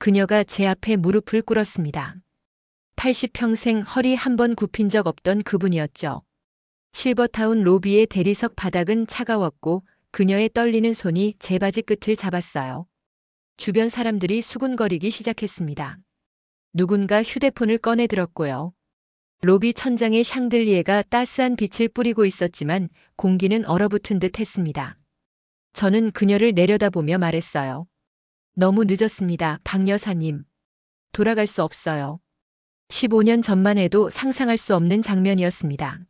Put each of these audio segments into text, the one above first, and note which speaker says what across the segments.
Speaker 1: 그녀가 제 앞에 무릎을 꿇었습니다. 80평생 허리 한 번 굽힌 적 없던 그분이었죠. 실버타운 로비의 대리석 바닥은 차가웠고 그녀의 떨리는 손이 제 바지 끝을 잡았어요. 주변 사람들이 수군거리기 시작했습니다. 누군가 휴대폰을 꺼내 들었고요. 로비 천장에 샹들리에가 따스한 빛을 뿌리고 있었지만 공기는 얼어붙은 듯 했습니다. 저는 그녀를 내려다보며 말했어요. 너무 늦었습니다, 박 여사님. 돌아갈 수 없어요. 15년 전만 해도 상상할 수 없는 장면이었습니다.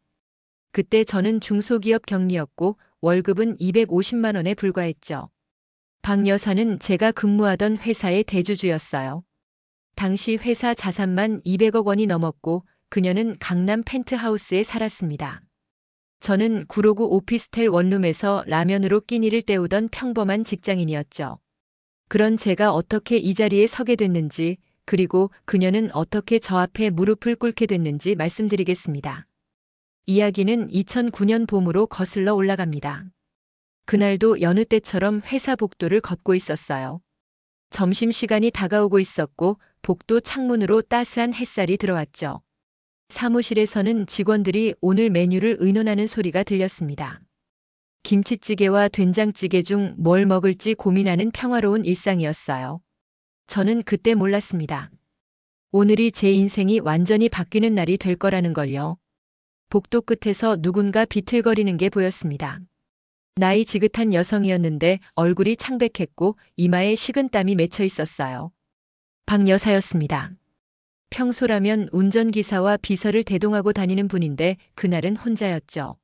Speaker 1: 그때 저는 중소기업 경리였고 월급은 250만 원에 불과했죠. 박 여사는 제가 근무하던 회사의 대주주였어요. 당시 회사 자산만 200억 원이 넘었고 그녀는 강남 펜트하우스에 살았습니다. 저는 구로구 오피스텔 원룸에서 라면으로 끼니를 때우던 평범한 직장인이었죠. 그런 제가 어떻게 이 자리에 서게 됐는지, 그리고 그녀는 어떻게 저 앞에 무릎을 꿇게 됐는지 말씀드리겠습니다. 이야기는 2009년 봄으로 거슬러 올라갑니다. 그날도 여느 때처럼 회사 복도를 걷고 있었어요. 점심시간이 다가오고 있었고 복도 창문으로 따스한 햇살이 들어왔죠. 사무실에서는 직원들이 오늘 메뉴를 의논하는 소리가 들렸습니다. 김치찌개와 된장찌개 중 뭘 먹을지 고민하는 평화로운 일상이었어요. 저는 그때 몰랐습니다. 오늘이 제 인생이 완전히 바뀌는 날이 될 거라는 걸요. 복도 끝에서 누군가 비틀거리는 게 보였습니다. 나이 지긋한 여성이었는데 얼굴이 창백했고 이마에 식은땀이 맺혀 있었어요. 박 여사였습니다. 평소라면 운전기사와 비서를 대동하고 다니는 분인데 그날은 혼자였죠.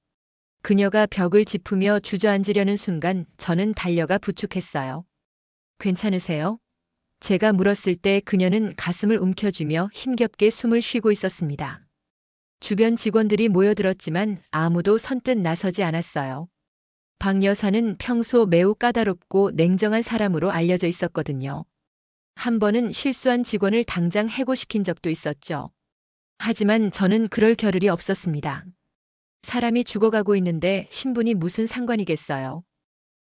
Speaker 1: 그녀가 벽을 짚으며 주저앉으려는 순간 저는 달려가 부축했어요. 괜찮으세요? 제가 물었을 때 그녀는 가슴을 움켜쥐며 힘겹게 숨을 쉬고 있었습니다. 주변 직원들이 모여들었지만 아무도 선뜻 나서지 않았어요. 박 여사는 평소 매우 까다롭고 냉정한 사람으로 알려져 있었거든요. 한 번은 실수한 직원을 당장 해고시킨 적도 있었죠. 하지만 저는 그럴 겨를이 없었습니다. 사람이 죽어가고 있는데 신분이 무슨 상관이겠어요.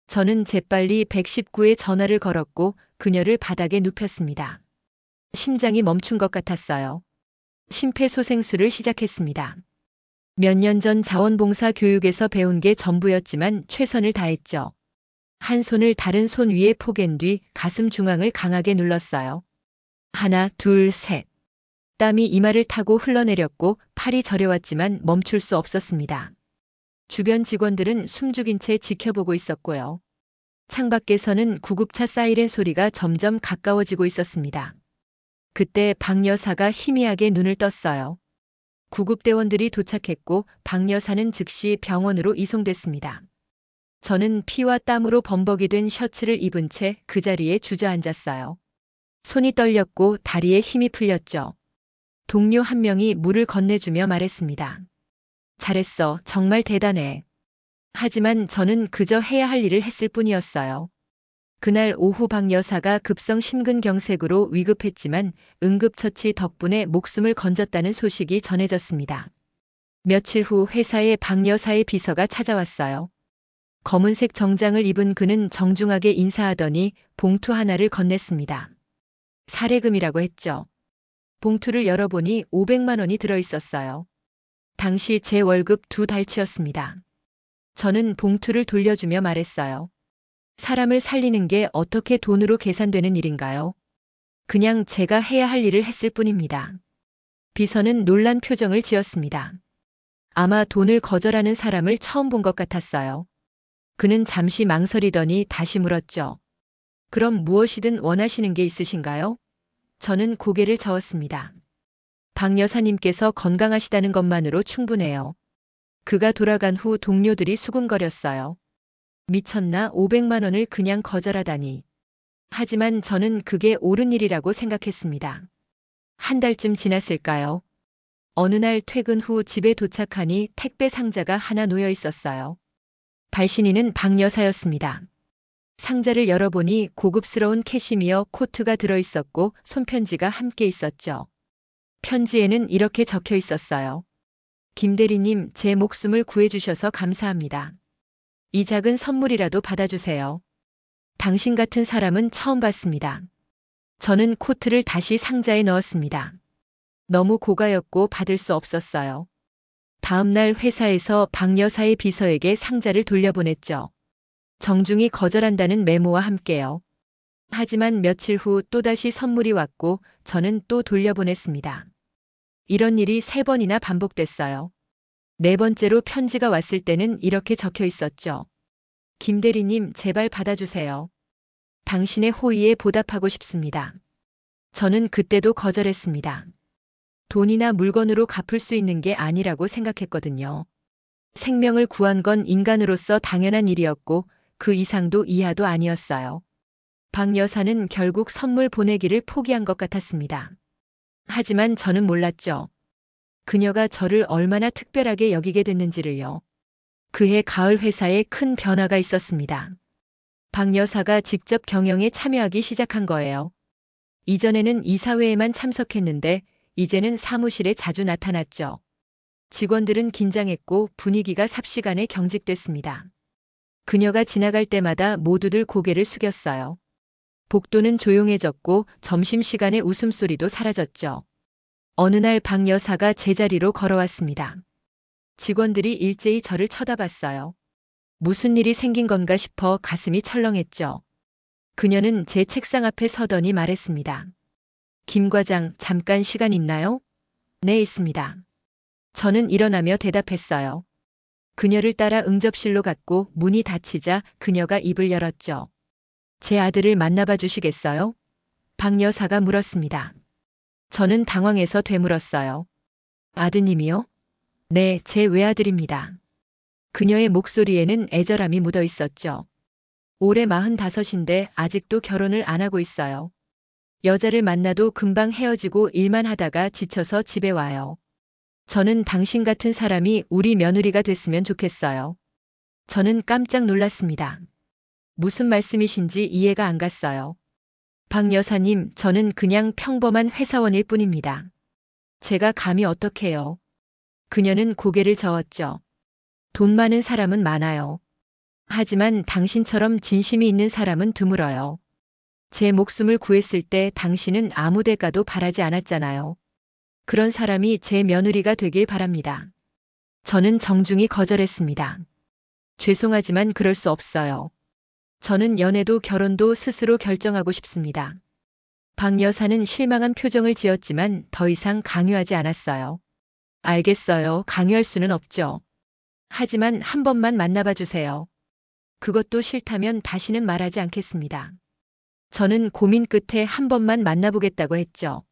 Speaker 1: 저는 재빨리 119에 전화를 걸었고 그녀를 바닥에 눕혔습니다. 심장이 멈춘 것 같았어요. 심폐소생술을 시작했습니다. 몇 년 전 자원봉사 교육에서 배운 게 전부였지만 최선을 다했죠. 한 손을 다른 손 위에 포갠 뒤 가슴 중앙을 강하게 눌렀어요. 하나, 둘, 셋. 땀이 이마를 타고 흘러내렸고 팔이 저려왔지만 멈출 수 없었습니다. 주변 직원들은 숨죽인 채 지켜보고 있었고요. 창밖에서는 구급차 사이렌 소리가 점점 가까워지고 있었습니다. 그때 박 여사가 희미하게 눈을 떴어요. 구급대원들이 도착했고 박 여사는 즉시 병원으로 이송됐습니다. 저는 피와 땀으로 범벅이 된 셔츠를 입은 채 그 자리에 주저앉았어요. 손이 떨렸고 다리에 힘이 풀렸죠. 동료 한 명이 물을 건네주며 말했습니다. 잘했어. 정말 대단해. 하지만 저는 그저 해야 할 일을 했을 뿐이었어요. 그날 오후 박 여사가 급성 심근경색으로 위급했지만 응급처치 덕분에 목숨을 건졌다는 소식이 전해졌습니다. 며칠 후 회사에 박 여사의 비서가 찾아왔어요. 검은색 정장을 입은 그는 정중하게 인사하더니 봉투 하나를 건넸습니다. 사례금이라고 했죠. 봉투를 열어보니 500만 원이 들어있었어요. 당시 제 월급 2달치였습니다. 저는 봉투를 돌려주며 말했어요. 사람을 살리는 게 어떻게 돈으로 계산되는 일인가요? 그냥 제가 해야 할 일을 했을 뿐입니다. 비서는 놀란 표정을 지었습니다. 아마 돈을 거절하는 사람을 처음 본 것 같았어요. 그는 잠시 망설이더니 다시 물었죠. 그럼 무엇이든 원하시는 게 있으신가요? 저는 고개를 저었습니다. 박 여사님께서 건강하시다는 것만으로 충분해요. 그가 돌아간 후 동료들이 수군거렸어요. 미쳤나 500만 원을 그냥 거절하다니. 하지만 저는 그게 옳은 일이라고 생각했습니다. 한 달쯤 지났을까요? 어느 날 퇴근 후 집에 도착하니 택배 상자가 하나 놓여 있었어요. 발신인은 박 여사였습니다. 상자를 열어보니 고급스러운 캐시미어 코트가 들어있었고 손편지가 함께 있었죠. 편지에는 이렇게 적혀 있었어요. 김 대리님, 제 목숨을 구해주셔서 감사합니다. 이 작은 선물이라도 받아주세요. 당신 같은 사람은 처음 봤습니다. 저는 코트를 다시 상자에 넣었습니다. 너무 고가였고 받을 수 없었어요. 다음 날 회사에서 박 여사의 비서에게 상자를 돌려보냈죠. 정중히 거절한다는 메모와 함께요. 하지만 며칠 후 또다시 선물이 왔고 저는 또 돌려보냈습니다. 이런 일이 3번이나 반복됐어요. 4번째로 편지가 왔을 때는 이렇게 적혀 있었죠. 김 대리님, 제발 받아주세요. 당신의 호의에 보답하고 싶습니다. 저는 그때도 거절했습니다. 돈이나 물건으로 갚을 수 있는 게 아니라고 생각했거든요. 생명을 구한 건 인간으로서 당연한 일이었고 그 이상도 이하도 아니었어요. 박 여사는 결국 선물 보내기를 포기한 것 같았습니다. 하지만 저는 몰랐죠. 그녀가 저를 얼마나 특별하게 여기게 됐는지를요. 그해 가을 회사에 큰 변화가 있었습니다. 박 여사가 직접 경영에 참여하기 시작한 거예요. 이전에는 이사회에만 참석했는데 이제는 사무실에 자주 나타났죠. 직원들은 긴장했고 분위기가 삽시간에 경직됐습니다. 그녀가 지나갈 때마다 모두들 고개를 숙였어요. 복도는 조용해졌고 점심시간에 웃음소리도 사라졌죠. 어느 날 박 여사가 제자리로 걸어왔습니다. 직원들이 일제히 저를 쳐다봤어요. 무슨 일이 생긴 건가 싶어 가슴이 철렁했죠. 그녀는 제 책상 앞에 서더니 말했습니다. 김 과장, 잠깐 시간 있나요? 네, 있습니다. 저는 일어나며 대답했어요. 그녀를 따라 응접실로 갔고 문이 닫히자 그녀가 입을 열었죠. 제 아들을 만나봐 주시겠어요? 박 여사가 물었습니다. 저는 당황해서 되물었어요. 아드님이요? 네, 제 외아들입니다. 그녀의 목소리에는 애절함이 묻어 있었죠. 올해 45인데 아직도 결혼을 안 하고 있어요. 여자를 만나도 금방 헤어지고 일만 하다가 지쳐서 집에 와요. 저는 당신 같은 사람이 우리 며느리가 됐으면 좋겠어요. 저는 깜짝 놀랐습니다. 무슨 말씀이신지 이해가 안 갔어요. 박 여사님, 저는 그냥 평범한 회사원일 뿐입니다. 제가 감히 어떡해요. 그녀는 고개를 저었죠. 돈 많은 사람은 많아요. 하지만 당신처럼 진심이 있는 사람은 드물어요. 제 목숨을 구했을 때 당신은 아무 대가도 바라지 않았잖아요. 그런 사람이 제 며느리가 되길 바랍니다. 저는 정중히 거절했습니다. 죄송하지만 그럴 수 없어요. 저는 연애도 결혼도 스스로 결정하고 싶습니다. 박 여사는 실망한 표정을 지었지만 더 이상 강요하지 않았어요. 알겠어요. 강요할 수는 없죠. 하지만 한 번만 만나봐 주세요. 그것도 싫다면 다시는 말하지 않겠습니다. 저는 고민 끝에 한 번만 만나보겠다고 했죠.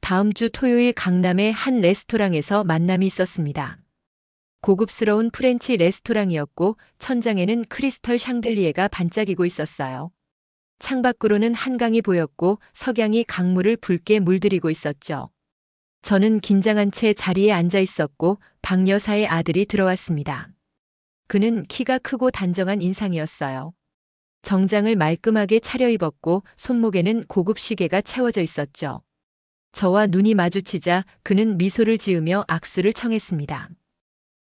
Speaker 1: 다음 주 토요일 강남의 한 레스토랑에서 만남이 있었습니다. 고급스러운 프렌치 레스토랑이었고 천장에는 크리스털 샹들리에가 반짝이고 있었어요. 창밖으로는 한강이 보였고 석양이 강물을 붉게 물들이고 있었죠. 저는 긴장한 채 자리에 앉아 있었고 박 여사의 아들이 들어왔습니다. 그는 키가 크고 단정한 인상이었어요. 정장을 말끔하게 차려입었고 손목에는 고급 시계가 채워져 있었죠. 저와 눈이 마주치자 그는 미소를 지으며 악수를 청했습니다.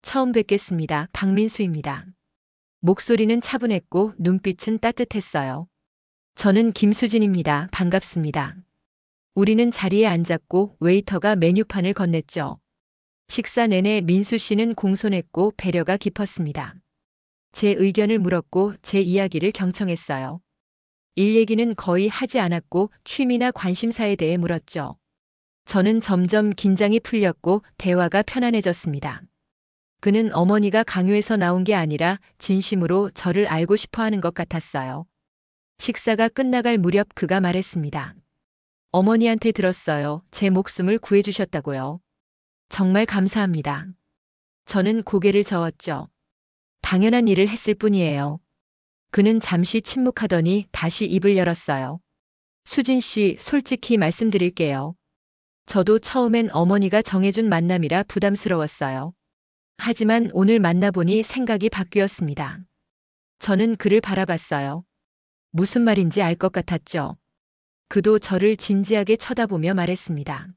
Speaker 1: 처음 뵙겠습니다. 박민수입니다. 목소리는 차분했고 눈빛은 따뜻했어요. 저는 김수진입니다. 반갑습니다. 우리는 자리에 앉았고 웨이터가 메뉴판을 건넸죠. 식사 내내 민수 씨는 공손했고 배려가 깊었습니다. 제 의견을 물었고 제 이야기를 경청했어요. 일 얘기는 거의 하지 않았고 취미나 관심사에 대해 물었죠. 저는 점점 긴장이 풀렸고 대화가 편안해졌습니다. 그는 어머니가 강요해서 나온 게 아니라 진심으로 저를 알고 싶어 하는 것 같았어요. 식사가 끝나갈 무렵 그가 말했습니다. 어머니한테 들었어요. 제 목숨을 구해주셨다고요. 정말 감사합니다. 저는 고개를 저었죠. 당연한 일을 했을 뿐이에요. 그는 잠시 침묵하더니 다시 입을 열었어요. 수진 씨, 솔직히 말씀드릴게요. 저도 처음엔 어머니가 정해준 만남이라 부담스러웠어요. 하지만 오늘 만나보니 생각이 바뀌었습니다. 저는 그를 바라봤어요. 무슨 말인지 알 것 같았죠. 그도 저를 진지하게 쳐다보며 말했습니다.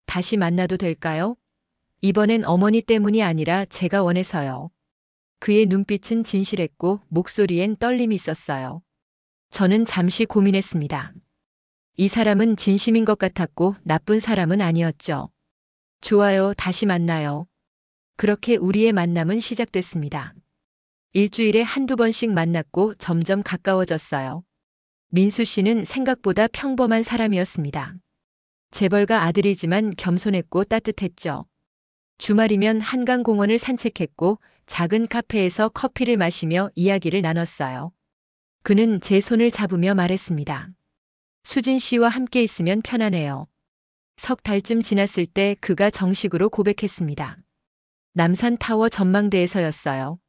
Speaker 1: 다시 만나도 될까요? 이번엔 어머니 때문이 아니라 제가 원해서요. 그의 눈빛은 진실했고 목소리엔 떨림이 있었어요. 저는 잠시 고민했습니다. 이 사람은 진심인 것 같았고 나쁜 사람은 아니었죠. 좋아요, 다시 만나요. 그렇게 우리의 만남은 시작됐습니다. 일주일에 한두 번씩 만났고 점점 가까워졌어요. 민수 씨는 생각보다 평범한 사람이었습니다. 재벌가 아들이지만 겸손했고 따뜻했죠. 주말이면 한강공원을 산책했고 작은 카페에서 커피를 마시며 이야기를 나눴어요. 그는 제 손을 잡으며 말했습니다. 수진 씨와 함께 있으면 편하네요. 석 달쯤 지났을 때 그가 정식으로 고백했습니다. 남산타워 전망대에서였어요.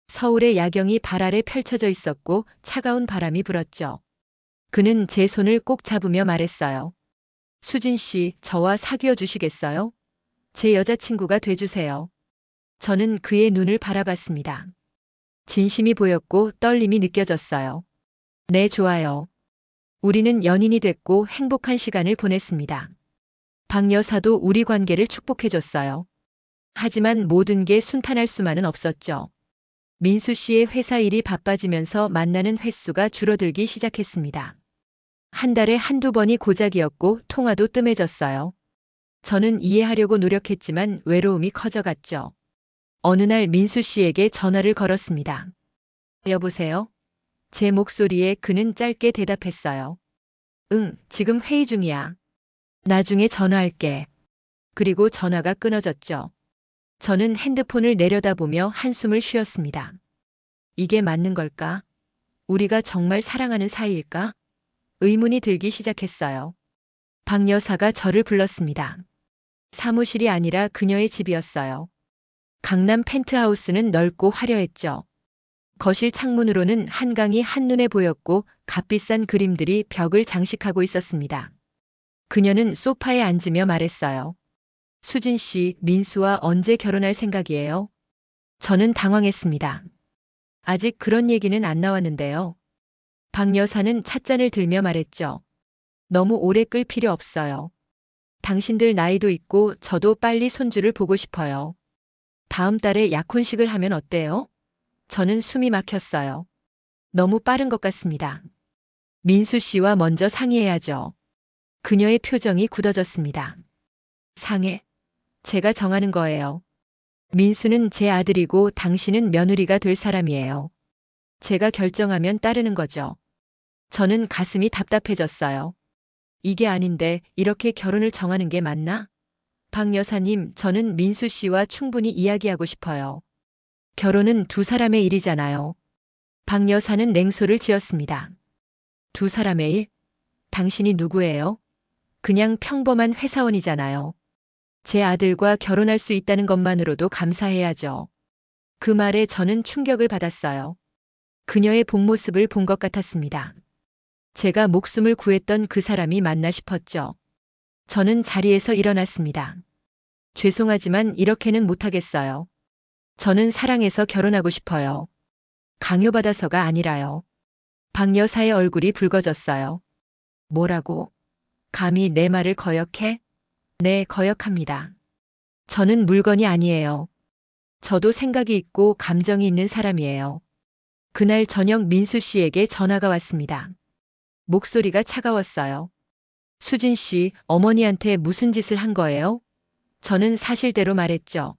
Speaker 1: 서울의 야경이 발 아래 펼쳐져 있었고 차가운 바람이 불었죠. 그는 제 손을 꼭 잡으며 말했어요. 수진 씨, 저와 사귀어 주시겠어요? 제 여자친구가 돼주세요. 저는 그의 눈을 바라봤습니다. 진심이 보였고 떨림이 느껴졌어요. 네, 좋아요. 우리는 연인이 됐고 행복한 시간을 보냈습니다. 박 여사도 우리 관계를 축복해줬어요. 하지만 모든 게 순탄할 수만은 없었죠. 민수 씨의 회사 일이 바빠지면서 만나는 횟수가 줄어들기 시작했습니다. 한 달에 한두 번이 고작이었고 통화도 뜸해졌어요. 저는 이해하려고 노력했지만 외로움이 커져갔죠. 어느 날 민수 씨에게 전화를 걸었습니다. 여보세요? 제 목소리에 그는 짧게 대답했어요. 응, 지금 회의 중이야. 나중에 전화할게. 그리고 전화가 끊어졌죠. 저는 핸드폰을 내려다보며 한숨을 쉬었습니다. 이게 맞는 걸까? 우리가 정말 사랑하는 사이일까? 의문이 들기 시작했어요. 박 여사가 저를 불렀습니다. 사무실이 아니라 그녀의 집이었어요. 강남 펜트하우스는 넓고 화려했죠. 거실 창문으로는 한강이 한눈에 보였고 값비싼 그림들이 벽을 장식하고 있었습니다. 그녀는 소파에 앉으며 말했어요. 수진 씨, 민수와 언제 결혼할 생각이에요? 저는 당황했습니다. 아직 그런 얘기는 안 나왔는데요. 박 여사는 찻잔을 들며 말했죠. 너무 오래 끌 필요 없어요. 당신들 나이도 있고 저도 빨리 손주를 보고 싶어요. 다음 달에 약혼식을 하면 어때요? 저는 숨이 막혔어요. 너무 빠른 것 같습니다. 민수 씨와 먼저 상의해야죠. 그녀의 표정이 굳어졌습니다. 상해? 제가 정하는 거예요. 민수는 제 아들이고 당신은 며느리가 될 사람이에요. 제가 결정하면 따르는 거죠. 저는 가슴이 답답해졌어요. 이게 아닌데 이렇게 결혼을 정하는 게 맞나? 박 여사님, 저는 민수 씨와 충분히 이야기하고 싶어요. 결혼은 두 사람의 일이잖아요. 박 여사는 냉소를 지었습니다. 두 사람의 일? 당신이 누구예요? 그냥 평범한 회사원이잖아요. 제 아들과 결혼할 수 있다는 것만으로도 감사해야죠. 그 말에 저는 충격을 받았어요. 그녀의 본 모습을 본 것 같았습니다. 제가 목숨을 구했던 그 사람이 맞나 싶었죠. 저는 자리에서 일어났습니다. 죄송하지만 이렇게는 못하겠어요. 저는 사랑해서 결혼하고 싶어요. 강요받아서가 아니라요. 박 여사의 얼굴이 붉어졌어요. 뭐라고? 감히 내 말을 거역해? 네, 거역합니다. 저는 물건이 아니에요. 저도 생각이 있고 감정이 있는 사람이에요. 그날 저녁 민수 씨에게 전화가 왔습니다. 목소리가 차가웠어요. 수진 씨, 어머니한테 무슨 짓을 한 거예요? 저는 사실대로 말했죠.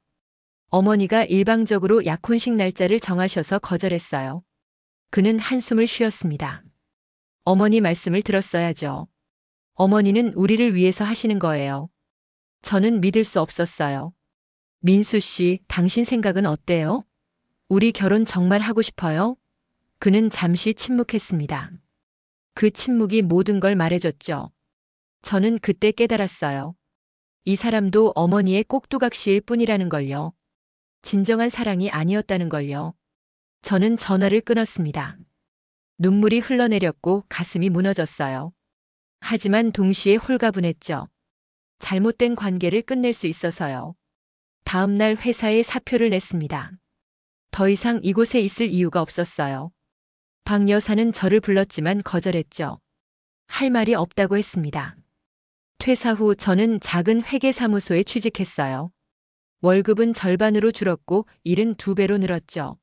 Speaker 1: 어머니가 일방적으로 약혼식 날짜를 정하셔서 거절했어요. 그는 한숨을 쉬었습니다. 어머니 말씀을 들었어야죠. 어머니는 우리를 위해서 하시는 거예요. 저는 믿을 수 없었어요. 민수 씨, 당신 생각은 어때요? 우리 결혼 정말 하고 싶어요? 그는 잠시 침묵했습니다. 그 침묵이 모든 걸 말해줬죠. 저는 그때 깨달았어요. 이 사람도 어머니의 꼭두각시일 뿐이라는 걸요. 진정한 사랑이 아니었다는 걸요. 저는 전화를 끊었습니다. 눈물이 흘러내렸고 가슴이 무너졌어요. 하지만 동시에 홀가분했죠. 잘못된 관계를 끝낼 수 있어서요. 다음 날 회사에 사표를 냈습니다. 더 이상 이곳에 있을 이유가 없었어요. 박 여사는 저를 불렀지만 거절했죠. 할 말이 없다고 했습니다. 퇴사 후 저는 작은 회계사무소에 취직했어요. 월급은 절반으로 줄었고 일은 2배로 늘었죠.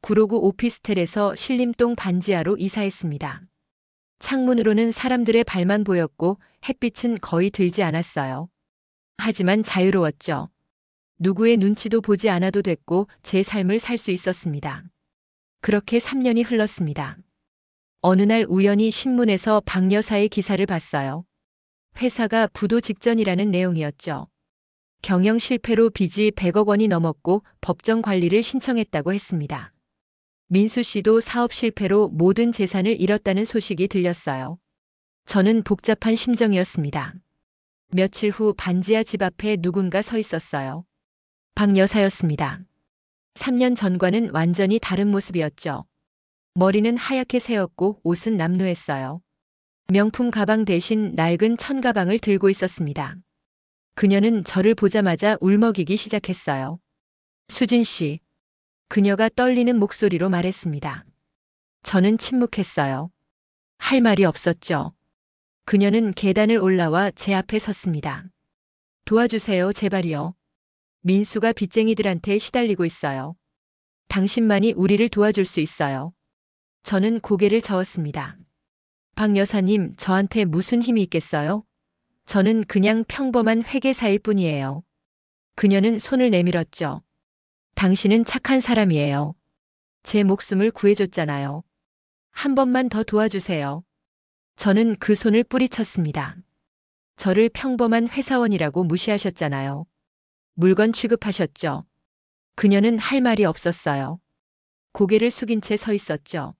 Speaker 1: 구로구 오피스텔에서 신림동 반지하로 이사했습니다. 창문으로는 사람들의 발만 보였고 햇빛은 거의 들지 않았어요. 하지만 자유로웠죠. 누구의 눈치도 보지 않아도 됐고 제 삶을 살 수 있었습니다. 그렇게 3년이 흘렀습니다. 어느 날 우연히 신문에서 박 여사의 기사를 봤어요. 회사가 부도 직전이라는 내용이었죠. 경영 실패로 빚이 100억 원이 넘었고 법정 관리를 신청했다고 했습니다. 민수 씨도 사업 실패로 모든 재산을 잃었다는 소식이 들렸어요. 저는 복잡한 심정이었습니다. 며칠 후 반지하 집 앞에 누군가 서 있었어요. 박 여사였습니다. 3년 전과는 완전히 다른 모습이었죠. 머리는 하얗게 새었고 옷은 남루했어요. 명품 가방 대신 낡은 천가방을 들고 있었습니다. 그녀는 저를 보자마자 울먹이기 시작했어요. 수진 씨. 그녀가 떨리는 목소리로 말했습니다. 저는 침묵했어요. 할 말이 없었죠. 그녀는 계단을 올라와 제 앞에 섰습니다. 도와주세요, 제발요. 민수가 빚쟁이들한테 시달리고 있어요. 당신만이 우리를 도와줄 수 있어요. 저는 고개를 저었습니다. 박 여사님, 저한테 무슨 힘이 있겠어요? 저는 그냥 평범한 회계사일 뿐이에요. 그녀는 손을 내밀었죠. 당신은 착한 사람이에요. 제 목숨을 구해줬잖아요. 한 번만 더 도와주세요. 저는 그 손을 뿌리쳤습니다. 저를 평범한 회사원이라고 무시하셨잖아요. 물건 취급하셨죠. 그녀는 할 말이 없었어요. 고개를 숙인 채 서 있었죠.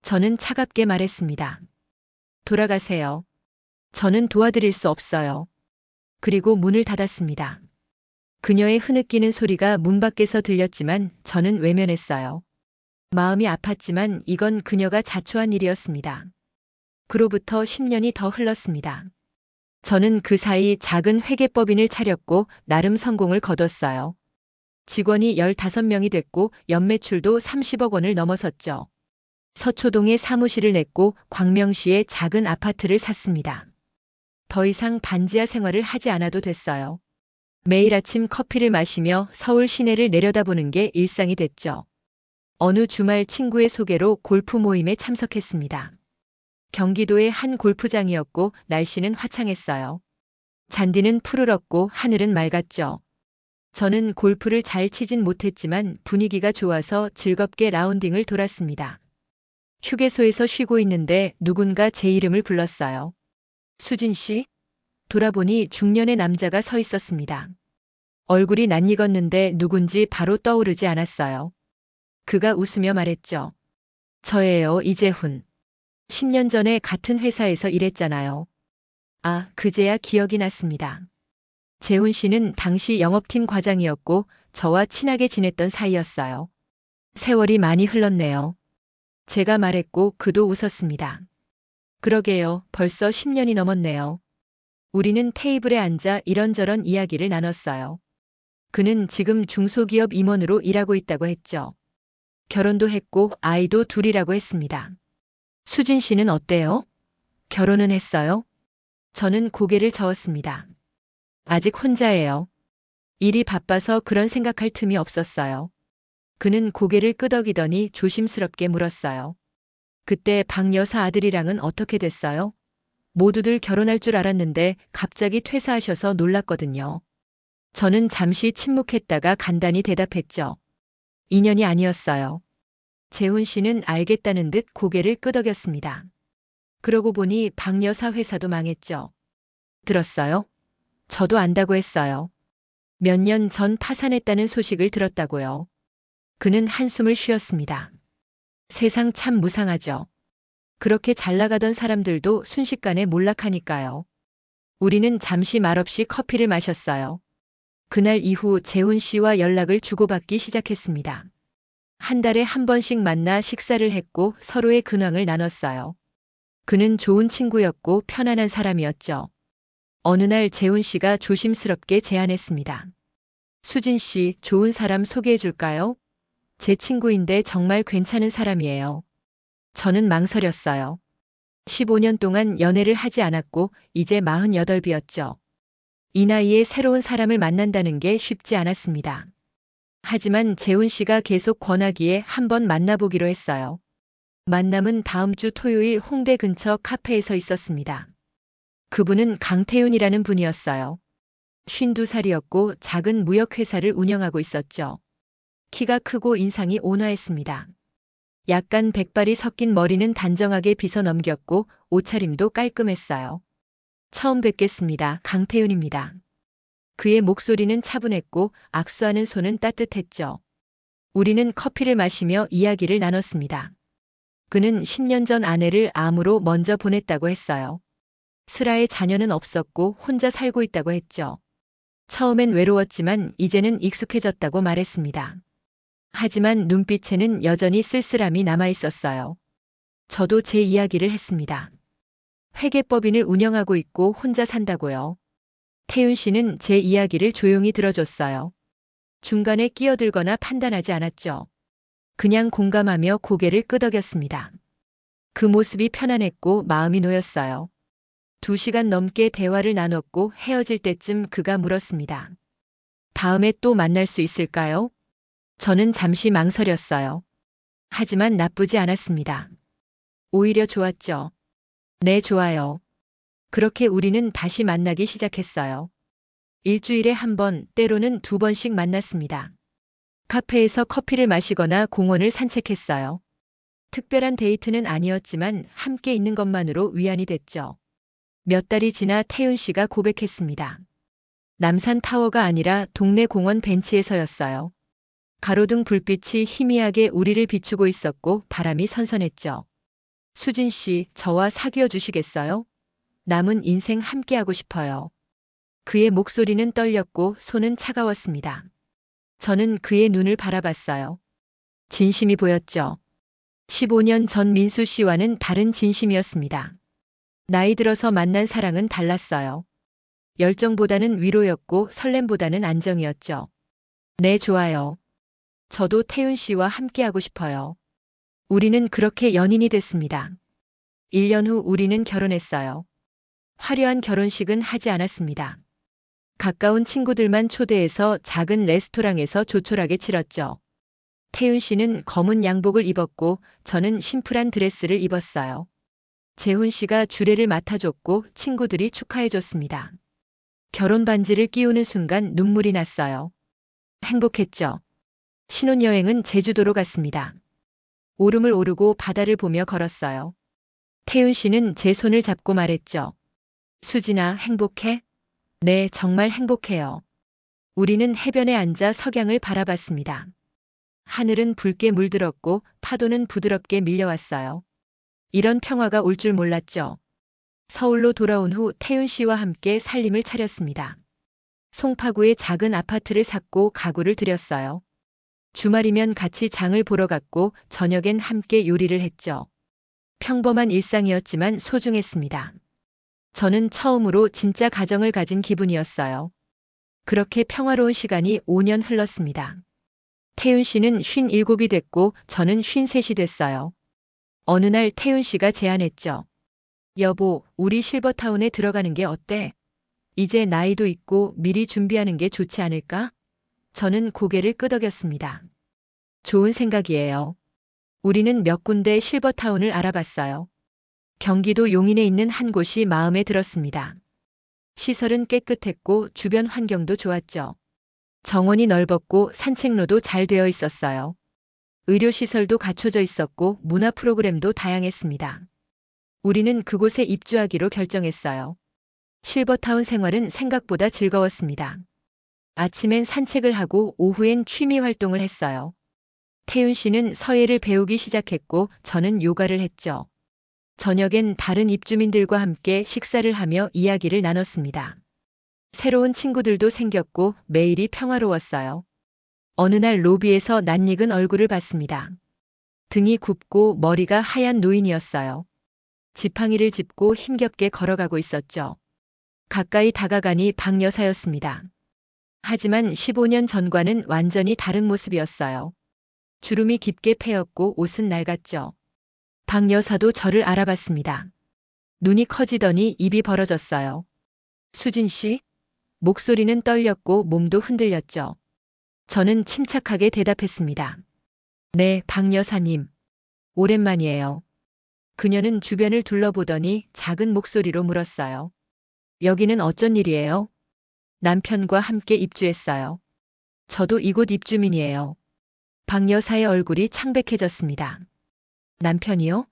Speaker 1: 저는 차갑게 말했습니다. 돌아가세요. 저는 도와드릴 수 없어요. 그리고 문을 닫았습니다. 그녀의 흐느끼는 소리가 문 밖에서 들렸지만 저는 외면했어요. 마음이 아팠지만 이건 그녀가 자초한 일이었습니다. 그로부터 10년이 더 흘렀습니다. 저는 그 사이 작은 회계법인을 차렸고 나름 성공을 거뒀어요. 직원이 15명이 됐고 연매출도 30억 원을 넘어섰죠. 서초동에 사무실을 냈고 광명시에 작은 아파트를 샀습니다. 더 이상 반지하 생활을 하지 않아도 됐어요. 매일 아침 커피를 마시며 서울 시내를 내려다보는 게 일상이 됐죠. 어느 주말 친구의 소개로 골프 모임에 참석했습니다. 경기도의 한 골프장이었고 날씨는 화창했어요. 잔디는 푸르렀고 하늘은 맑았죠. 저는 골프를 잘 치진 못했지만 분위기가 좋아서 즐겁게 라운딩을 돌았습니다. 휴게소에서 쉬고 있는데 누군가 제 이름을 불렀어요. 수진 씨? 돌아보니 중년의 남자가 서 있었습니다. 얼굴이 낯익었는데 누군지 바로 떠오르지 않았어요. 그가 웃으며 말했죠. 저예요, 이재훈. 10년 전에 같은 회사에서 일했잖아요. 아, 그제야 기억이 났습니다. 재훈 씨는 당시 영업팀 과장이었고 저와 친하게 지냈던 사이였어요. 세월이 많이 흘렀네요. 제가 말했고 그도 웃었습니다. 그러게요, 벌써 10년이 넘었네요. 우리는 테이블에 앉아 이런저런 이야기를 나눴어요. 그는 지금 중소기업 임원으로 일하고 있다고 했죠. 결혼도 했고 아이도 둘이라고 했습니다. 수진 씨는 어때요? 결혼은 했어요? 저는 고개를 저었습니다. 아직 혼자예요. 일이 바빠서 그런 생각할 틈이 없었어요. 그는 고개를 끄덕이더니 조심스럽게 물었어요. 그때 박 여사 아들이랑은 어떻게 됐어요? 모두들 결혼할 줄 알았는데 갑자기 퇴사하셔서 놀랐거든요. 저는 잠시 침묵했다가 간단히 대답했죠. 인연이 아니었어요. 재훈 씨는 알겠다는 듯 고개를 끄덕였습니다. 그러고 보니 박 여사 회사도 망했죠. 들었어요? 저도 안다고 했어요. 몇 년 전 파산했다는 소식을 들었다고요. 그는 한숨을 쉬었습니다. 세상 참 무상하죠. 그렇게 잘 나가던 사람들도 순식간에 몰락하니까요. 우리는 잠시 말없이 커피를 마셨어요. 그날 이후 재훈 씨와 연락을 주고받기 시작했습니다. 한 달에 한 번씩 만나 식사를 했고 서로의 근황을 나눴어요. 그는 좋은 친구였고 편안한 사람이었죠. 어느 날 재훈 씨가 조심스럽게 제안했습니다. 수진 씨, 좋은 사람 소개해 줄까요? 제 친구인데 정말 괜찮은 사람이에요. 저는 망설였어요. 15년 동안 연애를 하지 않았고 이제 48이었죠. 이 나이에 새로운 사람을 만난다는 게 쉽지 않았습니다. 하지만 재훈 씨가 계속 권하기에 한번 만나보기로 했어요. 만남은 다음 주 토요일 홍대 근처 카페에서 있었습니다. 그분은 강태윤이라는 분이었어요. 52살이었고 작은 무역회사를 운영하고 있었죠. 키가 크고 인상이 온화했습니다. 약간 백발이 섞인 머리는 단정하게 빗어 넘겼고 옷차림도 깔끔했어요. 처음 뵙겠습니다. 강태윤입니다. 그의 목소리는 차분했고 악수하는 손은 따뜻했죠. 우리는 커피를 마시며 이야기를 나눴습니다. 그는 10년 전 아내를 암으로 먼저 보냈다고 했어요. 슬아의 자녀는 없었고 혼자 살고 있다고 했죠. 처음엔 외로웠지만 이제는 익숙해졌다고 말했습니다. 하지만 눈빛에는 여전히 쓸쓸함이 남아 있었어요. 저도 제 이야기를 했습니다. 회계법인을 운영하고 있고 혼자 산다고요. 태윤 씨는 제 이야기를 조용히 들어줬어요. 중간에 끼어들거나 판단하지 않았죠. 그냥 공감하며 고개를 끄덕였습니다. 그 모습이 편안했고 마음이 놓였어요. 2시간 넘게 대화를 나눴고 헤어질 때쯤 그가 물었습니다. 다음에 또 만날 수 있을까요? 저는 잠시 망설였어요. 하지만 나쁘지 않았습니다. 오히려 좋았죠. 네, 좋아요. 그렇게 우리는 다시 만나기 시작했어요. 일주일에 1번, 때로는 2번씩 만났습니다. 카페에서 커피를 마시거나 공원을 산책했어요. 특별한 데이트는 아니었지만 함께 있는 것만으로 위안이 됐죠. 몇 달이 지나 태윤 씨가 고백했습니다. 남산 타워가 아니라 동네 공원 벤치에서였어요. 가로등 불빛이 희미하게 우리를 비추고 있었고 바람이 선선했죠. 수진 씨, 저와 사귀어 주시겠어요? 남은 인생 함께하고 싶어요. 그의 목소리는 떨렸고 손은 차가웠습니다. 저는 그의 눈을 바라봤어요. 진심이 보였죠. 15년 전 민수 씨와는 다른 진심이었습니다. 나이 들어서 만난 사랑은 달랐어요. 열정보다는 위로였고 설렘보다는 안정이었죠. 네, 좋아요. 저도 태윤 씨와 함께하고 싶어요. 우리는 그렇게 연인이 됐습니다. 1년 후 우리는 결혼했어요. 화려한 결혼식은 하지 않았습니다. 가까운 친구들만 초대해서 작은 레스토랑에서 조촐하게 치렀죠. 태윤 씨는 검은 양복을 입었고 저는 심플한 드레스를 입었어요. 재훈 씨가 주례를 맡아줬고 친구들이 축하해줬습니다. 결혼 반지를 끼우는 순간 눈물이 났어요. 행복했죠. 신혼여행은 제주도로 갔습니다. 오름을 오르고 바다를 보며 걸었어요. 태윤 씨는 제 손을 잡고 말했죠. 수진아, 행복해? 네, 정말 행복해요. 우리는 해변에 앉아 석양을 바라봤습니다. 하늘은 붉게 물들었고 파도는 부드럽게 밀려왔어요. 이런 평화가 올 줄 몰랐죠. 서울로 돌아온 후 태윤 씨와 함께 살림을 차렸습니다. 송파구에 작은 아파트를 샀고 가구를 들였어요. 주말이면 같이 장을 보러 갔고 저녁엔 함께 요리를 했죠. 평범한 일상이었지만 소중했습니다. 저는 처음으로 진짜 가정을 가진 기분이었어요. 그렇게 평화로운 시간이 5년 흘렀습니다. 태윤 씨는 57이 됐고 저는 53이 됐어요. 어느 날 태윤 씨가 제안했죠. 여보, 우리 실버타운에 들어가는 게 어때? 이제 나이도 있고 미리 준비하는 게 좋지 않을까? 저는 고개를 끄덕였습니다. 좋은 생각이에요. 우리는 몇 군데 실버타운을 알아봤어요. 경기도 용인에 있는 한 곳이 마음에 들었습니다. 시설은 깨끗했고 주변 환경도 좋았죠. 정원이 넓었고 산책로도 잘 되어 있었어요. 의료시설도 갖춰져 있었고 문화 프로그램도 다양했습니다. 우리는 그곳에 입주하기로 결정했어요. 실버타운 생활은 생각보다 즐거웠습니다. 아침엔 산책을 하고 오후엔 취미 활동을 했어요. 태윤 씨는 서예를 배우기 시작했고 저는 요가를 했죠. 저녁엔 다른 입주민들과 함께 식사를 하며 이야기를 나눴습니다. 새로운 친구들도 생겼고 매일이 평화로웠어요. 어느 날 로비에서 낯익은 얼굴을 봤습니다. 등이 굽고 머리가 하얀 노인이었어요. 지팡이를 짚고 힘겹게 걸어가고 있었죠. 가까이 다가가니 박 여사였습니다. 하지만 15년 전과는 완전히 다른 모습이었어요. 주름이 깊게 패였고 옷은 낡았죠. 박 여사도 저를 알아봤습니다. 눈이 커지더니 입이 벌어졌어요. 수진 씨? 목소리는 떨렸고 몸도 흔들렸죠. 저는 침착하게 대답했습니다. 네, 박 여사님. 오랜만이에요. 그녀는 주변을 둘러보더니 작은 목소리로 물었어요. 여기는 어쩐 일이에요? 남편과 함께 입주했어요. 저도 이곳 입주민이에요. 박 여사의 얼굴이 창백해졌습니다. 남편이요?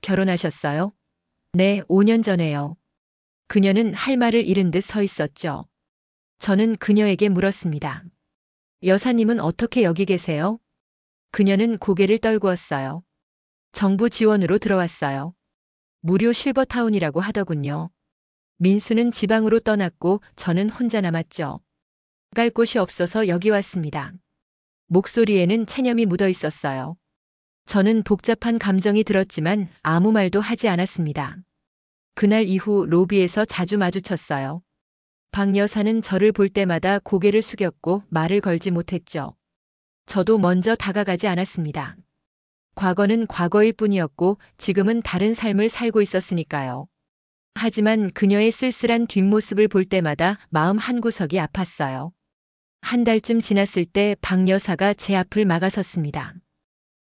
Speaker 1: 결혼하셨어요? 네, 5년 전에요. 그녀는 할 말을 잃은 듯 서 있었죠. 저는 그녀에게 물었습니다. 여사님은 어떻게 여기 계세요? 그녀는 고개를 떨구었어요. 정부 지원으로 들어왔어요. 무료 실버타운이라고 하더군요. 민수는 지방으로 떠났고 저는 혼자 남았죠. 갈 곳이 없어서 여기 왔습니다. 목소리에는 체념이 묻어 있었어요. 저는 복잡한 감정이 들었지만 아무 말도 하지 않았습니다. 그날 이후 로비에서 자주 마주쳤어요. 박 여사는 저를 볼 때마다 고개를 숙였고 말을 걸지 못했죠. 저도 먼저 다가가지 않았습니다. 과거는 과거일 뿐이었고 지금은 다른 삶을 살고 있었으니까요. 하지만 그녀의 쓸쓸한 뒷모습을 볼 때마다 마음 한구석이 아팠어요. 한 달쯤 지났을 때 박 여사가 제 앞을 막아섰습니다.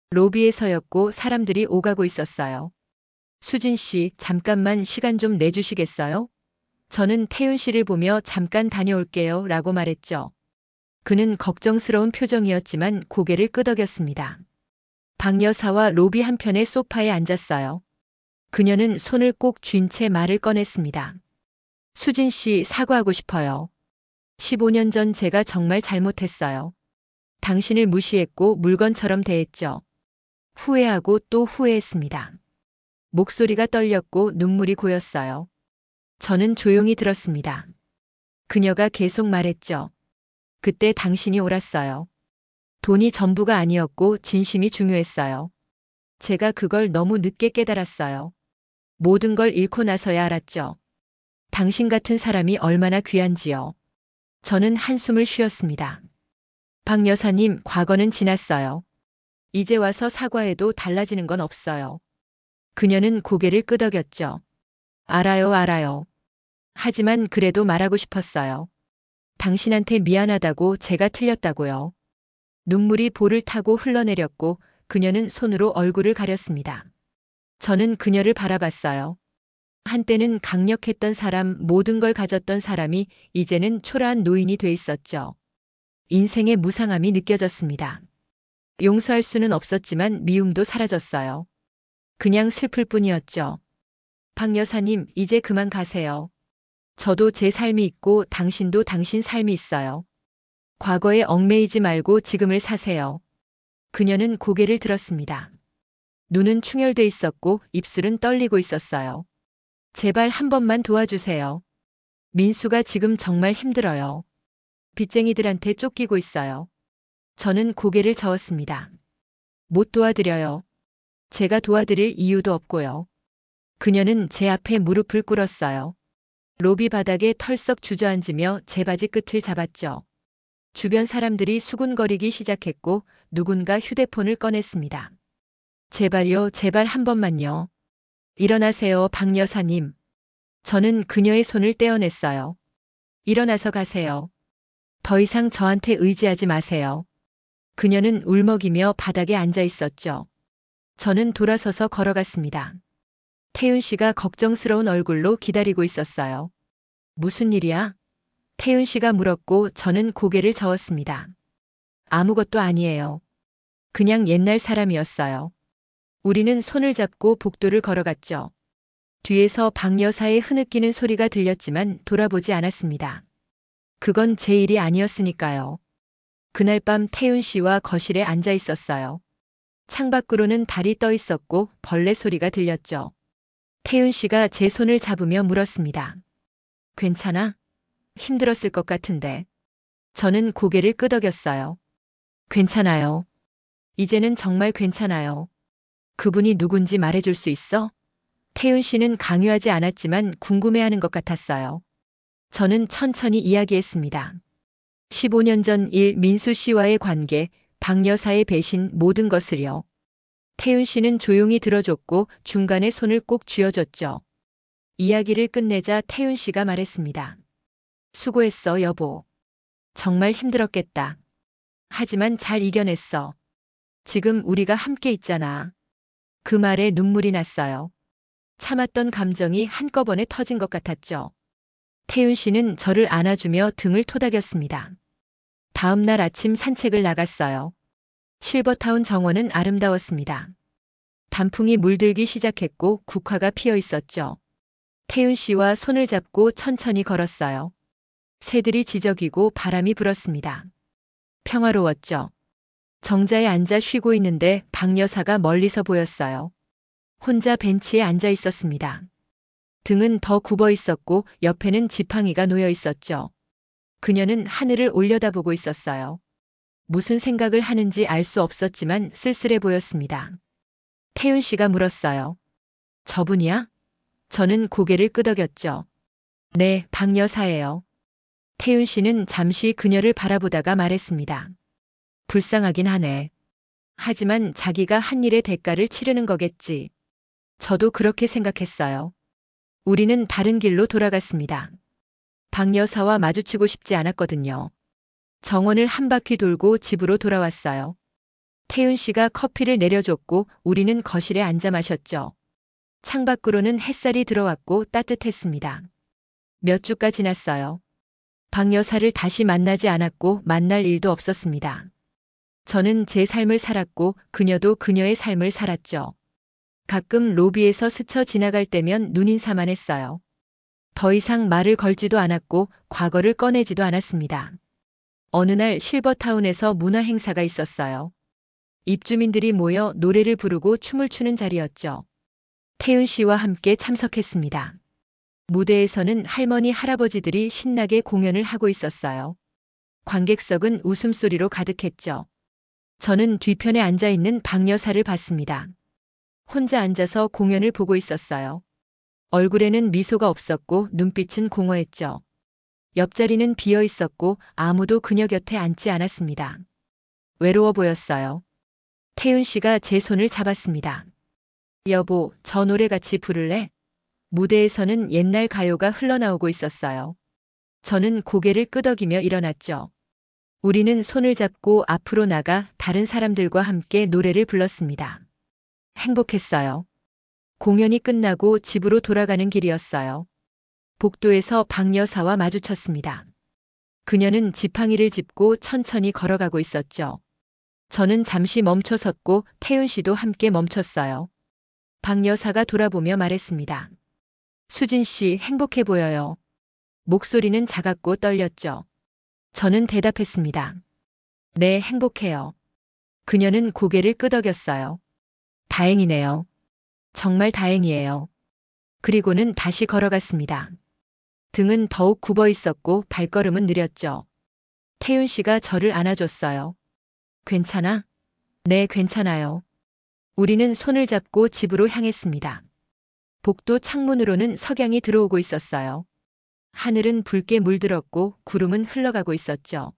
Speaker 1: 로비에 서였고 사람들이 오가고 있었어요. 수진 씨, 잠깐만 시간 좀 내주시겠어요? 저는 태윤 씨를 보며 잠깐 다녀올게요 라고 말했죠. 그는 걱정스러운 표정이었지만 고개를 끄덕였습니다. 박 여사와 로비 한편의 소파에 앉았어요. 그녀는 손을 꼭 쥔 채 말을 꺼냈습니다. 수진 씨, 사과하고 싶어요. 15년 전 제가 정말 잘못했어요. 당신을 무시했고 물건처럼 대했죠. 후회하고 또 후회했습니다. 목소리가 떨렸고 눈물이 고였어요. 저는 조용히 들었습니다. 그녀가 계속 말했죠. 그때 당신이 옳았어요. 돈이 전부가 아니었고 진심이 중요했어요. 제가 그걸 너무 늦게 깨달았어요. 모든 걸 잃고 나서야 알았죠. 당신 같은 사람이 얼마나 귀한지요. 저는 한숨을 쉬었습니다. 박 여사님, 과거는 지났어요. 이제 와서 사과해도 달라지는 건 없어요. 그녀는 고개를 끄덕였죠. 알아요, 알아요. 하지만 그래도 말하고 싶었어요. 당신한테 미안하다고, 제가 틀렸다고요. 눈물이 볼을 타고 흘러내렸고 그녀는 손으로 얼굴을 가렸습니다. 저는 그녀를 바라봤어요. 한때는 강력했던 사람, 모든 걸 가졌던 사람이 이제는 초라한 노인이 돼 있었죠. 인생의 무상함이 느껴졌습니다. 용서할 수는 없었지만 미움도 사라졌어요. 그냥 슬플 뿐이었죠. 박 여사님, 이제 그만 가세요. 저도 제 삶이 있고 당신도 당신 삶이 있어요. 과거에 얽매이지 말고 지금을 사세요. 그녀는 고개를 들었습니다. 눈은 충혈돼 있었고 입술은 떨리고 있었어요. 제발 한 번만 도와주세요. 민수가 지금 정말 힘들어요. 빚쟁이들한테 쫓기고 있어요. 저는 고개를 저었습니다. 못 도와드려요. 제가 도와드릴 이유도 없고요. 그녀는 제 앞에 무릎을 꿇었어요. 로비 바닥에 털썩 주저앉으며 제 바지 끝을 잡았죠. 주변 사람들이 수군거리기 시작했고 누군가 휴대폰을 꺼냈습니다. 제발요, 제발 한 번만요. 일어나세요, 박 여사님. 저는 그녀의 손을 떼어냈어요. 일어나서 가세요. 더 이상 저한테 의지하지 마세요. 그녀는 울먹이며 바닥에 앉아 있었죠. 저는 돌아서서 걸어갔습니다. 태윤 씨가 걱정스러운 얼굴로 기다리고 있었어요. 무슨 일이야? 태윤 씨가 물었고 저는 고개를 저었습니다. 아무것도 아니에요. 그냥 옛날 사람이었어요. 우리는 손을 잡고 복도를 걸어갔죠. 뒤에서 박 여사의 흐느끼는 소리가 들렸지만 돌아보지 않았습니다. 그건 제 일이 아니었으니까요. 그날 밤 태윤 씨와 거실에 앉아 있었어요. 창밖으로는 달이 떠 있었고 벌레 소리가 들렸죠. 태윤 씨가 제 손을 잡으며 물었습니다. 괜찮아? 힘들었을 것 같은데. 저는 고개를 끄덕였어요. 괜찮아요. 이제는 정말 괜찮아요. 그분이 누군지 말해줄 수 있어? 태윤 씨는 강요하지 않았지만 궁금해하는 것 같았어요. 저는 천천히 이야기했습니다. 15년 전 일, 민수 씨와의 관계, 박 여사의 배신, 모든 것을요. 태윤 씨는 조용히 들어줬고 중간에 손을 꼭 쥐어줬죠. 이야기를 끝내자 태윤 씨가 말했습니다. 수고했어, 여보. 정말 힘들었겠다. 하지만 잘 이겨냈어. 지금 우리가 함께 있잖아. 그 말에 눈물이 났어요. 참았던 감정이 한꺼번에 터진 것 같았죠. 태윤 씨는 저를 안아주며 등을 토닥였습니다. 다음 날 아침 산책을 나갔어요. 실버타운 정원은 아름다웠습니다. 단풍이 물들기 시작했고 국화가 피어 있었죠. 태윤 씨와 손을 잡고 천천히 걸었어요. 새들이 지저귀고 바람이 불었습니다. 평화로웠죠. 정자에 앉아 쉬고 있는데 박 여사가 멀리서 보였어요. 혼자 벤치에 앉아 있었습니다. 등은 더 굽어 있었고 옆에는 지팡이가 놓여 있었죠. 그녀는 하늘을 올려다보고 있었어요. 무슨 생각을 하는지 알 수 없었지만 쓸쓸해 보였습니다. 태윤 씨가 물었어요. 저분이야? 저는 고개를 끄덕였죠. 네, 박 여사예요. 태윤 씨는 잠시 그녀를 바라보다가 말했습니다. 불쌍하긴 하네. 하지만 자기가 한 일의 대가를 치르는 거겠지. 저도 그렇게 생각했어요. 우리는 다른 길로 돌아갔습니다. 박 여사와 마주치고 싶지 않았거든요. 정원을 한 바퀴 돌고 집으로 돌아왔어요. 태윤 씨가 커피를 내려줬고 우리는 거실에 앉아 마셨죠. 창밖으로는 햇살이 들어왔고 따뜻했습니다. 몇 주가 지났어요. 박 여사를 다시 만나지 않았고 만날 일도 없었습니다. 저는 제 삶을 살았고 그녀도 그녀의 삶을 살았죠. 가끔 로비에서 스쳐 지나갈 때면 눈인사만 했어요. 더 이상 말을 걸지도 않았고 과거를 꺼내지도 않았습니다. 어느 날 실버타운에서 문화 행사가 있었어요. 입주민들이 모여 노래를 부르고 춤을 추는 자리였죠. 태윤 씨와 함께 참석했습니다. 무대에서는 할머니, 할아버지들이 신나게 공연을 하고 있었어요. 관객석은 웃음소리로 가득했죠. 저는 뒤편에 앉아 있는 박 여사를 봤습니다. 혼자 앉아서 공연을 보고 있었어요. 얼굴에는 미소가 없었고 눈빛은 공허했죠. 옆자리는 비어 있었고 아무도 그녀 곁에 앉지 않았습니다. 외로워 보였어요. 태윤 씨가 제 손을 잡았습니다. 여보, 저 노래 같이 부를래? 무대에서는 옛날 가요가 흘러나오고 있었어요. 저는 고개를 끄덕이며 일어났죠. 우리는 손을 잡고 앞으로 나가 다른 사람들과 함께 노래를 불렀습니다. 행복했어요. 공연이 끝나고 집으로 돌아가는 길이었어요. 복도에서 박 여사와 마주쳤습니다. 그녀는 지팡이를 짚고 천천히 걸어가고 있었죠. 저는 잠시 멈춰 섰고 태윤 씨도 함께 멈췄어요. 박 여사가 돌아보며 말했습니다. 수진 씨 행복해 보여요. 목소리는 작았고 떨렸죠. 저는 대답했습니다. 네, 행복해요. 그녀는 고개를 끄덕였어요. 다행이네요. 정말 다행이에요. 그리고는 다시 걸어갔습니다. 등은 더욱 굽어 있었고 발걸음은 느렸죠. 태윤 씨가 저를 안아줬어요. 괜찮아? 네, 괜찮아요. 우리는 손을 잡고 집으로 향했습니다. 복도 창문으로는 석양이 들어오고 있었어요. 하늘은 붉게 물들었고 구름은 흘러가고 있었죠.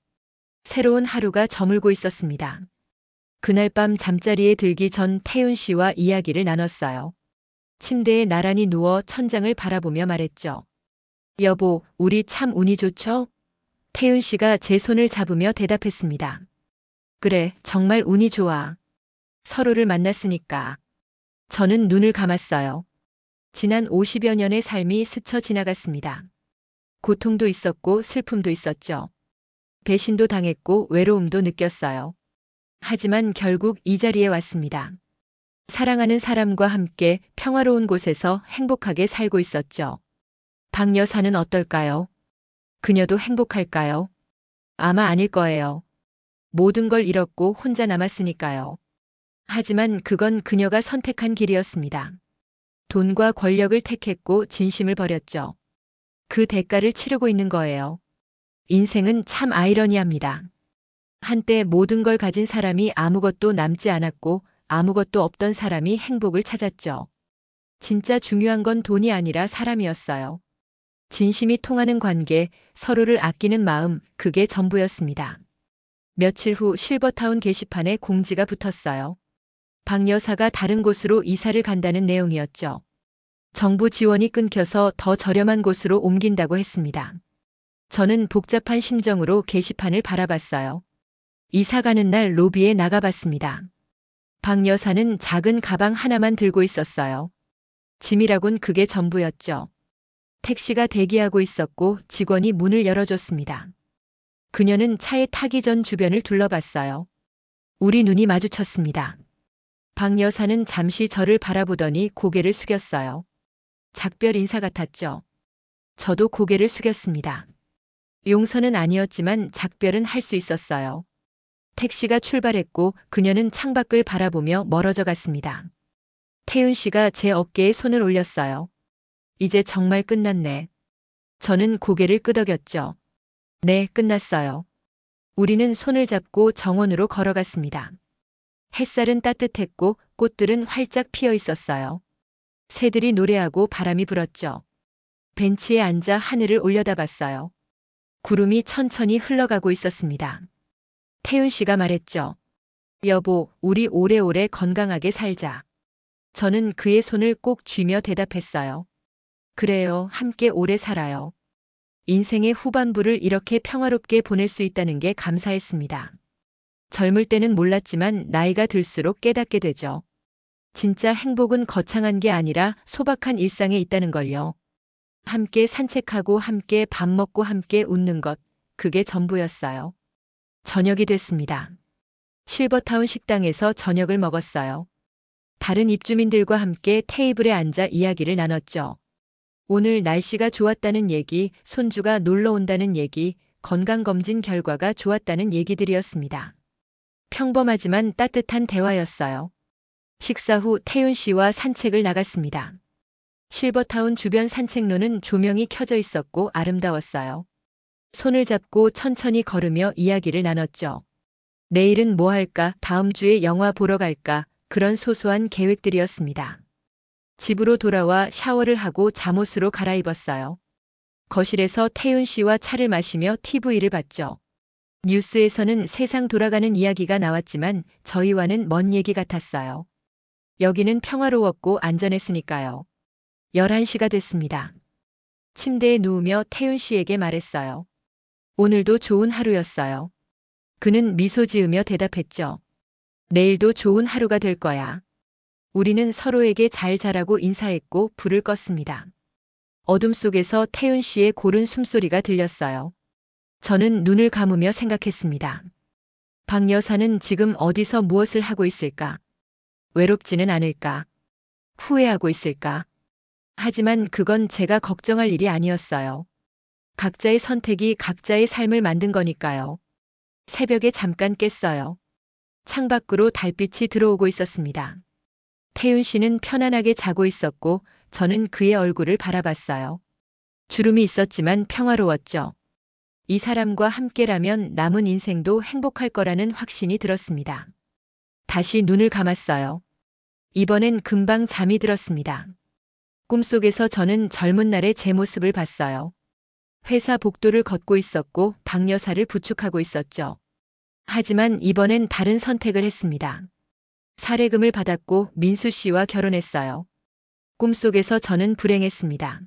Speaker 1: 새로운 하루가 저물고 있었습니다. 그날 밤 잠자리에 들기 전 태윤 씨와 이야기를 나눴어요. 침대에 나란히 누워 천장을 바라보며 말했죠. 여보, 우리 참 운이 좋죠? 태윤 씨가 제 손을 잡으며 대답했습니다. 그래, 정말 운이 좋아. 서로를 만났으니까. 저는 눈을 감았어요. 지난 50여 년의 삶이 스쳐 지나갔습니다. 고통도 있었고 슬픔도 있었죠. 배신도 당했고 외로움도 느꼈어요. 하지만 결국 이 자리에 왔습니다. 사랑하는 사람과 함께 평화로운 곳에서 행복하게 살고 있었죠. 박 여사는 어떨까요? 그녀도 행복할까요? 아마 아닐 거예요. 모든 걸 잃었고 혼자 남았으니까요. 하지만 그건 그녀가 선택한 길이었습니다. 돈과 권력을 택했고 진심을 버렸죠. 그 대가를 치르고 있는 거예요. 인생은 참 아이러니합니다. 한때 모든 걸 가진 사람이 아무것도 남지 않았고 아무것도 없던 사람이 행복을 찾았죠. 진짜 중요한 건 돈이 아니라 사람이었어요. 진심이 통하는 관계, 서로를 아끼는 마음, 그게 전부였습니다. 며칠 후 실버타운 게시판에 공지가 붙었어요. 박 여사가 다른 곳으로 이사를 간다는 내용이었죠. 정부 지원이 끊겨서 더 저렴한 곳으로 옮긴다고 했습니다. 저는 복잡한 심정으로 게시판을 바라봤어요. 이사 가는 날 로비에 나가봤습니다. 박 여사는 작은 가방 하나만 들고 있었어요. 짐이라곤 그게 전부였죠. 택시가 대기하고 있었고 직원이 문을 열어줬습니다. 그녀는 차에 타기 전 주변을 둘러봤어요. 우리 눈이 마주쳤습니다. 박 여사는 잠시 저를 바라보더니 고개를 숙였어요. 작별 인사 같았죠. 저도 고개를 숙였습니다. 용서는 아니었지만 작별은 할 수 있었어요. 택시가 출발했고 그녀는 창밖을 바라보며 멀어져 갔습니다. 태윤 씨가 제 어깨에 손을 올렸어요. 이제 정말 끝났네. 저는 고개를 끄덕였죠. 네, 끝났어요. 우리는 손을 잡고 정원으로 걸어갔습니다. 햇살은 따뜻했고 꽃들은 활짝 피어 있었어요. 새들이 노래하고 바람이 불었죠. 벤치에 앉아 하늘을 올려다봤어요. 구름이 천천히 흘러가고 있었습니다. 태윤 씨가 말했죠. 여보, 우리 오래오래 건강하게 살자. 저는 그의 손을 꼭 쥐며 대답했어요. 그래요, 함께 오래 살아요. 인생의 후반부를 이렇게 평화롭게 보낼 수 있다는 게 감사했습니다. 젊을 때는 몰랐지만 나이가 들수록 깨닫게 되죠. 진짜 행복은 거창한 게 아니라 소박한 일상에 있다는 걸요. 함께 산책하고 함께 밥 먹고 함께 웃는 것, 그게 전부였어요. 저녁이 됐습니다. 실버타운 식당에서 저녁을 먹었어요. 다른 입주민들과 함께 테이블에 앉아 이야기를 나눴죠. 오늘 날씨가 좋았다는 얘기, 손주가 놀러 온다는 얘기, 건강검진 결과가 좋았다는 얘기들이었습니다. 평범하지만 따뜻한 대화였어요. 식사 후 태윤 씨와 산책을 나갔습니다. 실버타운 주변 산책로는 조명이 켜져 있었고 아름다웠어요. 손을 잡고 천천히 걸으며 이야기를 나눴죠. 내일은 뭐 할까, 다음 주에 영화 보러 갈까, 그런 소소한 계획들이었습니다. 집으로 돌아와 샤워를 하고 잠옷으로 갈아입었어요. 거실에서 태윤 씨와 차를 마시며 TV를 봤죠. 뉴스에서는 세상 돌아가는 이야기가 나왔지만 저희와는 먼 얘기 같았어요. 여기는 평화로웠고 안전했으니까요. 11시가 됐습니다. 침대에 누우며 태윤 씨에게 말했어요. 오늘도 좋은 하루였어요. 그는 미소 지으며 대답했죠. 내일도 좋은 하루가 될 거야. 우리는 서로에게 잘 자라고 인사했고 불을 껐습니다. 어둠 속에서 태윤 씨의 고른 숨소리가 들렸어요. 저는 눈을 감으며 생각했습니다. 박 여사는 지금 어디서 무엇을 하고 있을까? 외롭지는 않을까? 후회하고 있을까? 하지만 그건 제가 걱정할 일이 아니었어요. 각자의 선택이 각자의 삶을 만든 거니까요. 새벽에 잠깐 깼어요. 창밖으로 달빛이 들어오고 있었습니다. 태윤 씨는 편안하게 자고 있었고 저는 그의 얼굴을 바라봤어요. 주름이 있었지만 평화로웠죠. 이 사람과 함께라면 남은 인생도 행복할 거라는 확신이 들었습니다. 다시 눈을 감았어요. 이번엔 금방 잠이 들었습니다. 꿈속에서 저는 젊은 날의 제 모습을 봤어요. 회사 복도를 걷고 있었고 박 여사를 부축하고 있었죠. 하지만 이번엔 다른 선택을 했습니다. 사례금을 받았고 민수 씨와 결혼했어요. 꿈속에서 저는 불행했습니다.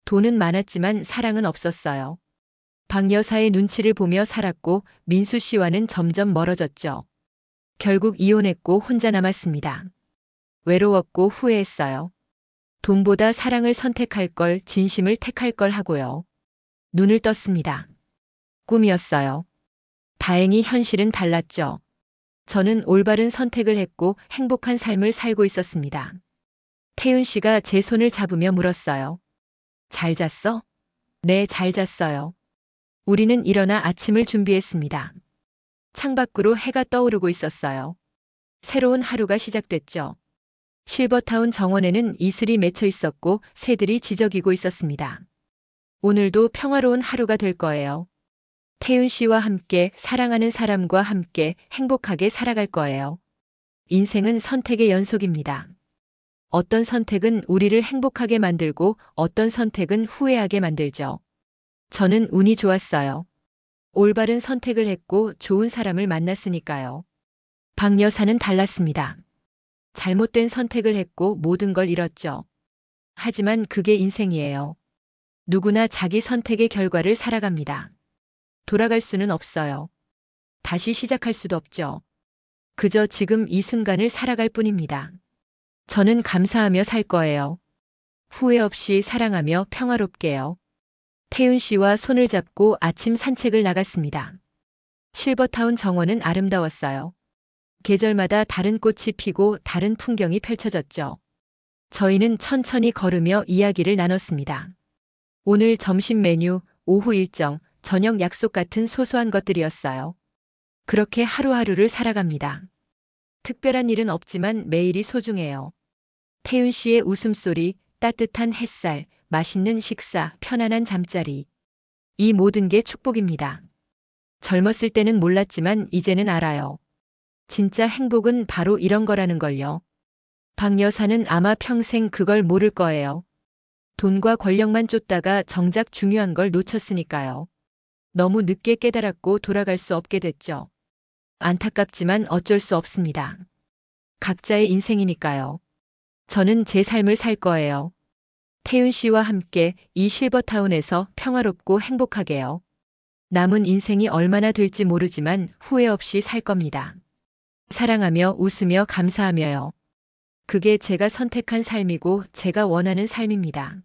Speaker 1: 돈은 많았지만 사랑은 없었어요. 박 여사의 눈치를 보며 살았고 민수 씨와는 점점 멀어졌죠. 결국 이혼했고 혼자 남았습니다. 외로웠고 후회했어요. 돈보다 사랑을 선택할 걸, 진심을 택할 걸 하고요. 눈을 떴습니다. 꿈이었어요. 다행히 현실은 달랐죠. 저는 올바른 선택을 했고 행복한 삶을 살고 있었습니다. 태윤 씨가 제 손을 잡으며 물었어요. 잘 잤어? 네, 잘 잤어요. 우리는 일어나 아침을 준비했습니다. 창밖으로 해가 떠오르고 있었어요. 새로운 하루가 시작됐죠. 실버타운 정원에는 이슬이 맺혀 있었고 새들이 지저귀고 있었습니다. 오늘도 평화로운 하루가 될 거예요. 태윤 씨와 함께, 사랑하는 사람과 함께 행복하게 살아갈 거예요. 인생은 선택의 연속입니다. 어떤 선택은 우리를 행복하게 만들고 어떤 선택은 후회하게 만들죠. 저는 운이 좋았어요. 올바른 선택을 했고 좋은 사람을 만났으니까요. 박 여사는 달랐습니다. 잘못된 선택을 했고 모든 걸 잃었죠. 하지만 그게 인생이에요. 누구나 자기 선택의 결과를 살아갑니다. 돌아갈 수는 없어요. 다시 시작할 수도 없죠. 그저 지금 이 순간을 살아갈 뿐입니다. 저는 감사하며 살 거예요. 후회 없이 사랑하며 평화롭게요. 태윤 씨와 손을 잡고 아침 산책을 나갔습니다. 실버타운 정원은 아름다웠어요. 계절마다 다른 꽃이 피고 다른 풍경이 펼쳐졌죠. 저희는 천천히 걸으며 이야기를 나눴습니다. 오늘 점심 메뉴, 오후 일정, 저녁 약속 같은 소소한 것들이었어요. 그렇게 하루하루를 살아갑니다. 특별한 일은 없지만 매일이 소중해요. 태윤 씨의 웃음소리, 따뜻한 햇살, 맛있는 식사, 편안한 잠자리. 이 모든 게 축복입니다. 젊었을 때는 몰랐지만 이제는 알아요. 진짜 행복은 바로 이런 거라는 걸요. 박 여사는 아마 평생 그걸 모를 거예요. 돈과 권력만 쫓다가 정작 중요한 걸 놓쳤으니까요. 너무 늦게 깨달았고 돌아갈 수 없게 됐죠. 안타깝지만 어쩔 수 없습니다. 각자의 인생이니까요. 저는 제 삶을 살 거예요. 태윤 씨와 함께 이 실버타운에서 평화롭고 행복하게요. 남은 인생이 얼마나 될지 모르지만 후회 없이 살 겁니다. 사랑하며 웃으며 감사하며요. 그게 제가 선택한 삶이고 제가 원하는 삶입니다.